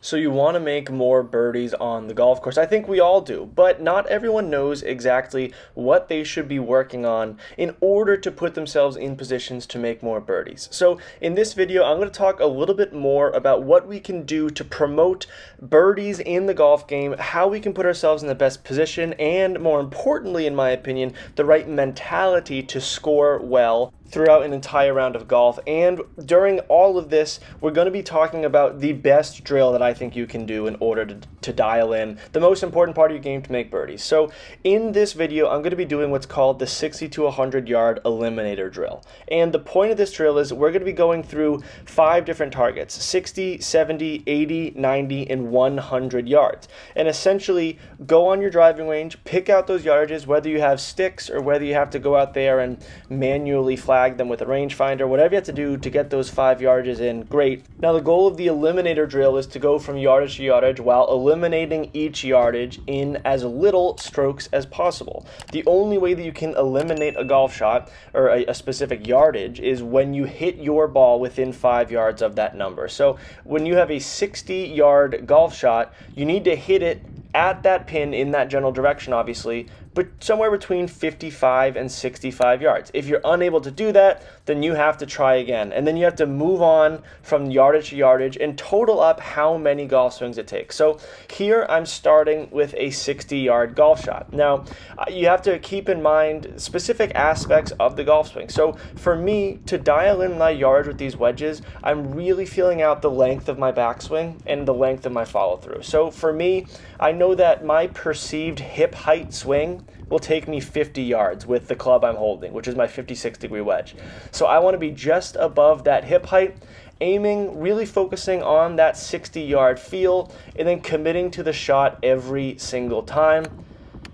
So you want to make more birdies on the golf course. I think we all do, but not everyone knows exactly what they should be working on in order to put themselves in positions to make more birdies. So in this video, I'm going to talk a little bit more about what we can do to promote birdies in the golf game, how we can put ourselves in the best position, and more importantly, in my opinion, the right mentality to score well throughout an entire round of golf. And during all of this, we're going to be talking about the best drill that I think you can do in order to dial in the most important part of your game to make birdies. So in this video, I'm going to be doing what's called the 60 to 100 yard eliminator drill. And the point of this drill is we're going to be going through 5 different targets: 60, 70, 80, 90, and 100 yards. And essentially go on your driving range, pick out those yardages, whether you have sticks or whether you have to go out there and manually flag them with a rangefinder, whatever you have to do to get those 5 yardages in, great. Now the goal of the eliminator drill is to go from yardage to yardage while eliminating each yardage in as little strokes as possible. The only way that you can eliminate a golf shot or a specific yardage is when you hit your ball within 5 yards of that number. So when you have a 60-yard golf shot, you need to hit it at that pin in that general direction, obviously, but somewhere between 55 and 65 yards. If you're unable to do that, then you have to try again. And then you have to move on from yardage to yardage and total up how many golf swings it takes. So here I'm starting with a 60-yard golf shot. Now, you have to keep in mind specific aspects of the golf swing. So for me, to dial in my yardage with these wedges, I'm really feeling out the length of my backswing and the length of my follow through. So for me, I know that my perceived hip height swing will take me 50 yards with the club I'm holding, which is my 56-degree wedge. So I want to be just above that hip height, aiming, really focusing on that 60-yard feel, and then committing to the shot every single time.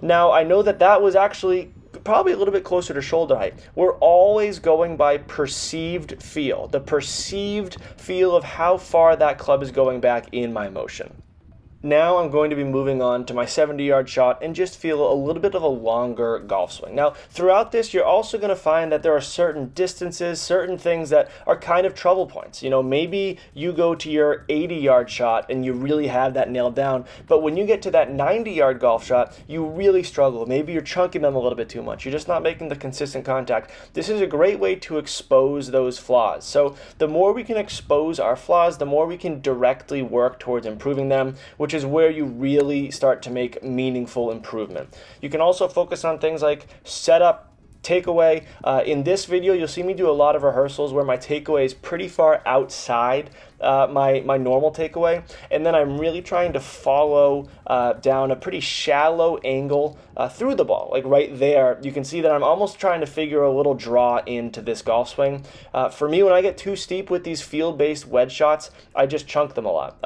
Now, I know that that was actually probably a little bit closer to shoulder height. We're always going by perceived feel, the perceived feel of how far that club is going back in my motion. Now I'm going to be moving on to my 70-yard shot and just feel a little bit of a longer golf swing. Now, throughout this, you're also going to find that there are certain distances, certain things that are kind of trouble points. You know, maybe you go to your 80-yard shot and you really have that nailed down, but when you get to that 90-yard golf shot, you really struggle. Maybe you're chunking them a little bit too much. You're just not making the consistent contact. This is a great way to expose those flaws. So the more we can expose our flaws, the more we can directly work towards improving them, which is where you really start to make meaningful improvement. You can also focus on things like setup, takeaway. In this video, you'll see me do a lot of rehearsals where my takeaway is pretty far outside my normal takeaway, and then I'm really trying to follow down a pretty shallow angle through the ball. Like right there, you can see that I'm almost trying to figure a little draw into this golf swing. For me, when I get too steep with these field-based wedge shots, I just chunk them a lot.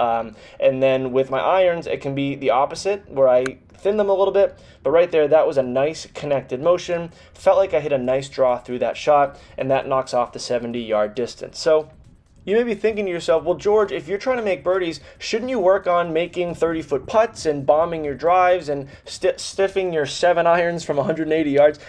And then with my irons, it can be the opposite, where I thin them a little bit, but right there, that was a nice connected motion. Felt like I hit a nice draw through that shot, and that knocks off the 70-yard distance. So you may be thinking to yourself, well, George, if you're trying to make birdies, shouldn't you work on making 30-foot putts and bombing your drives and stiffing your 7 irons from 180 yards?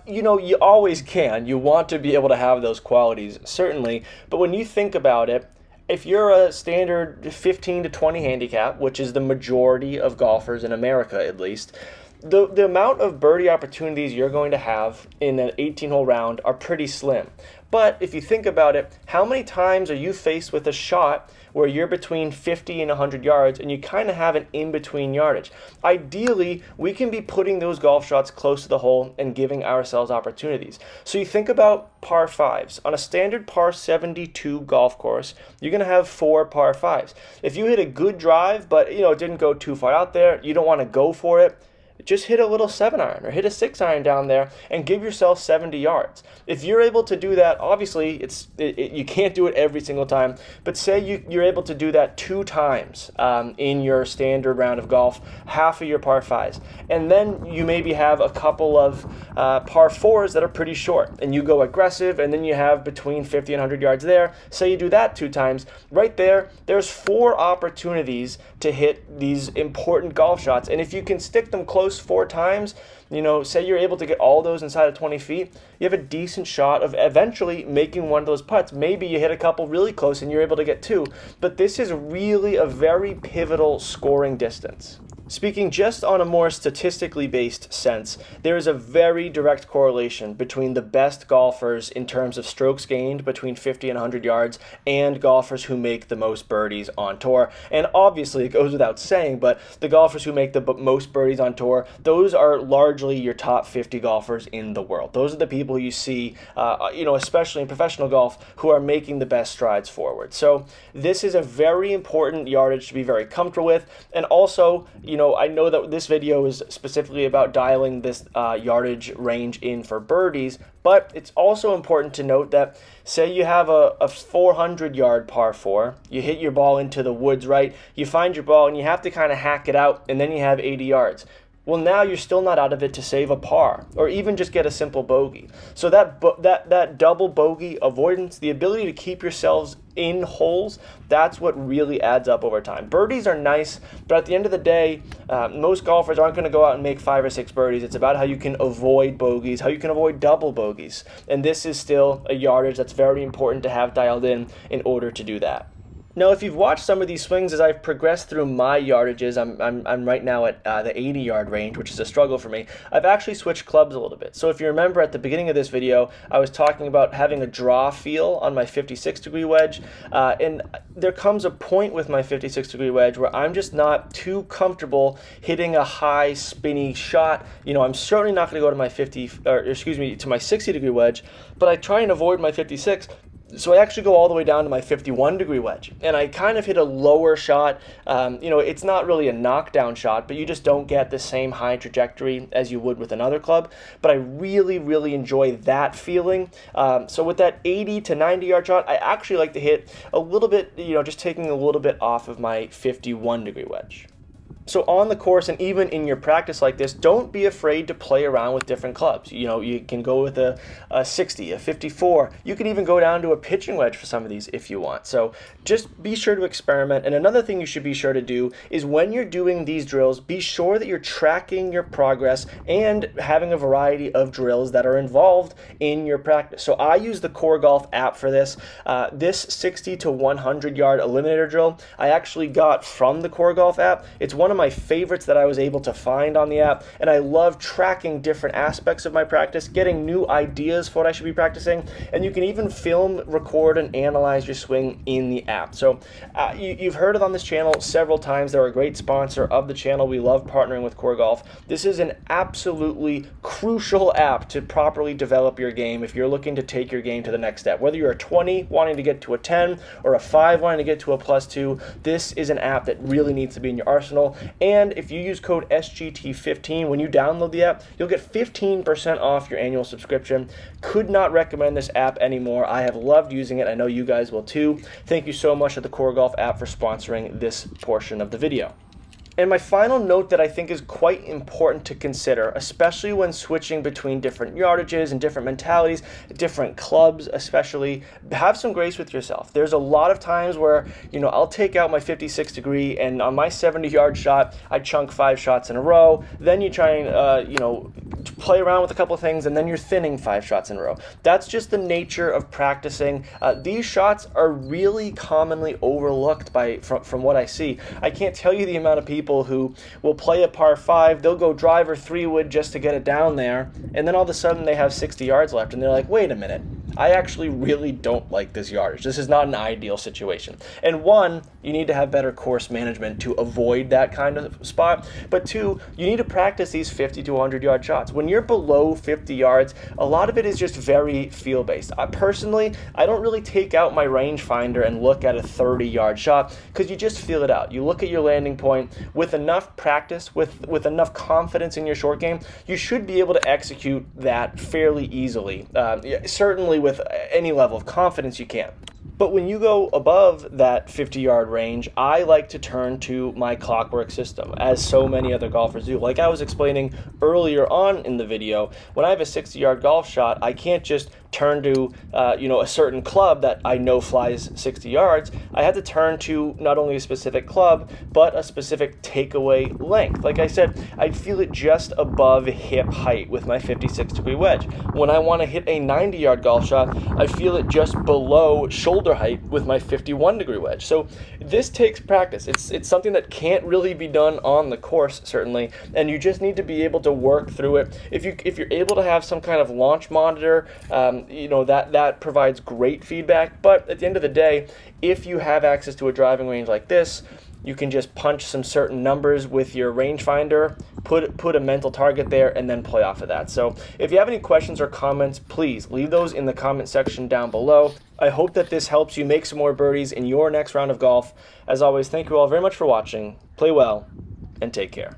You know, you always can. You want to be able to have those qualities, certainly. But when you think about it, if you're a standard 15 to 20 handicap, which is the majority of golfers in America at least, the amount of birdie opportunities you're going to have in an 18-hole round are pretty slim. But if you think about it, how many times are you faced with a shot where you're between 50 and 100 yards and you kind of have an in-between yardage? Ideally, we can be putting those golf shots close to the hole and giving ourselves opportunities. So you think about par 5s. On a standard par 72 golf course, you're going to have 4 par 5s. If you hit a good drive, but it didn't go too far out there, you don't want to go for it, just hit a little 7-iron or hit a 6-iron down there and give yourself 70 yards. If you're able to do that, obviously you can't do it every single time, but say you're able to do that 2 times in your standard round of golf, half of your par 5s, and then you maybe have a couple of par 4s that are pretty short, and you go aggressive, and then you have between 50 and 100 yards there. Say you do that 2 times. Right there, there's 4 opportunities to hit these important golf shots, and if you can stick them close those 4 times, say you're able to get all those inside of 20 feet, you have a decent shot of eventually making one of those putts. Maybe you hit a couple really close and you're able to get 2, but this is really a very pivotal scoring distance. Speaking just on a more statistically based sense, there is a very direct correlation between the best golfers in terms of strokes gained between 50 and 100 yards and golfers who make the most birdies on tour. And obviously, it goes without saying, but the golfers who make the most birdies on tour, those are largely your top 50 golfers in the world. Those are the people you see, especially in professional golf, who are making the best strides forward. So this is a very important yardage to be very comfortable with. And also, I know that this video is specifically about dialing this yardage range in for birdies, but it's also important to note that, say you have a 400-yard par 4, you hit your ball into the woods, right? You find your ball and you have to kind of hack it out, and then you have 80 yards. Well, now you're still not out of it to save a par or even just get a simple bogey. So that double bogey avoidance, the ability to keep yourselves in holes, that's what really adds up over time. Birdies are nice, but at the end of the day, most golfers aren't going to go out and make 5 or 6 birdies. It's about how you can avoid bogeys, how you can avoid double bogeys. And this is still a yardage that's very important to have dialed in order to do that. Now, if you've watched some of these swings as I've progressed through my yardages, I'm right now at the 80-yard range, which is a struggle for me. I've actually switched clubs a little bit. So if you remember at the beginning of this video, I was talking about having a draw feel on my 56-degree wedge, and there comes a point with my 56-degree wedge where I'm just not too comfortable hitting a high spinny shot. I'm certainly not going to go to my to my 60-degree wedge, but I try and avoid my 56. So I actually go all the way down to my 51-degree wedge, and I kind of hit a lower shot. It's not really a knockdown shot, but you just don't get the same high trajectory as you would with another club. But I really, really enjoy that feeling. So with that 80 to 90-yard shot, I actually like to hit a little bit, just taking a little bit off of my 51-degree wedge. So on the course and even in your practice like this, don't be afraid to play around with different clubs. You can go with a 60, a 54. You can even go down to a pitching wedge for some of these if you want. So just be sure to experiment. And another thing you should be sure to do is when you're doing these drills, be sure that you're tracking your progress and having a variety of drills that are involved in your practice. So I use the Core Golf app for this. This 60 to 100 yard eliminator drill I actually got from the Core Golf app. It's one of my favorites that I was able to find on the app, and I love tracking different aspects of my practice, getting new ideas for what I should be practicing, and you can even film, record, and analyze your swing in the app. So you've heard it on this channel several times. They're a great sponsor of the channel. We love partnering with Core Golf. This is an absolutely crucial app to properly develop your game if you're looking to take your game to the next step. Whether you're a 20 wanting to get to a 10 or a 5 wanting to get to a +2, this is an app that really needs to be in your arsenal. And if you use code SGT15 when you download the app, you'll get 15% off your annual subscription. Could not recommend this app anymore. I have loved using it. I know you guys will too. Thank you so much to the Core Golf app for sponsoring this portion of the video. And my final note that I think is quite important to consider, especially when switching between different yardages and different mentalities, different clubs especially, have some grace with yourself. There's a lot of times where, I'll take out my 56 degree and on my 70-yard shot, I chunk 5 shots in a row. Then you try and, play around with a couple of things, and then you're thinning 5 shots in a row. That's just the nature of practicing. These shots are really commonly overlooked from what I see. I can't tell you the amount of people who will play a par 5, they'll go driver 3-wood just to get it down there, and then all of a sudden they have 60 yards left, and they're like, wait a minute, I actually really don't like this yardage. This is not an ideal situation. And 1, you need to have better course management to avoid that kind of spot, but 2, you need to practice these 50 to 100-yard shots. When you're below 50 yards, a lot of it is just very feel-based. Personally, I don't really take out my rangefinder and look at a 30-yard shot because you just feel it out. You look at your landing point. With enough practice, with enough confidence in your short game, you should be able to execute that fairly easily. Certainly with any level of confidence you can. But when you go above that 50-yard range, I like to turn to my clockwork system, as so many other golfers do. Like I was explaining earlier on in the video, when I have a 60-yard golf shot, I can't just turn to a certain club that I know flies 60 yards, I have to turn to not only a specific club, but a specific takeaway length. Like I said, I feel it just above hip height with my 56-degree wedge. When I want to hit a 90-yard golf shot, I feel it just below shoulder height with my 51-degree wedge. So this takes practice. It's something that can't really be done on the course, certainly, and you just need to be able to work through it. If you're able to have some kind of launch monitor, that provides great feedback. But at the end of the day, if you have access to a driving range like this, you can just punch some certain numbers with your rangefinder, put a mental target there, and then play off of that. So if you have any questions or comments, please leave those in the comment section down below. I hope that this helps you make some more birdies in your next round of golf. As always, thank you all very much for watching. Play well, and take care.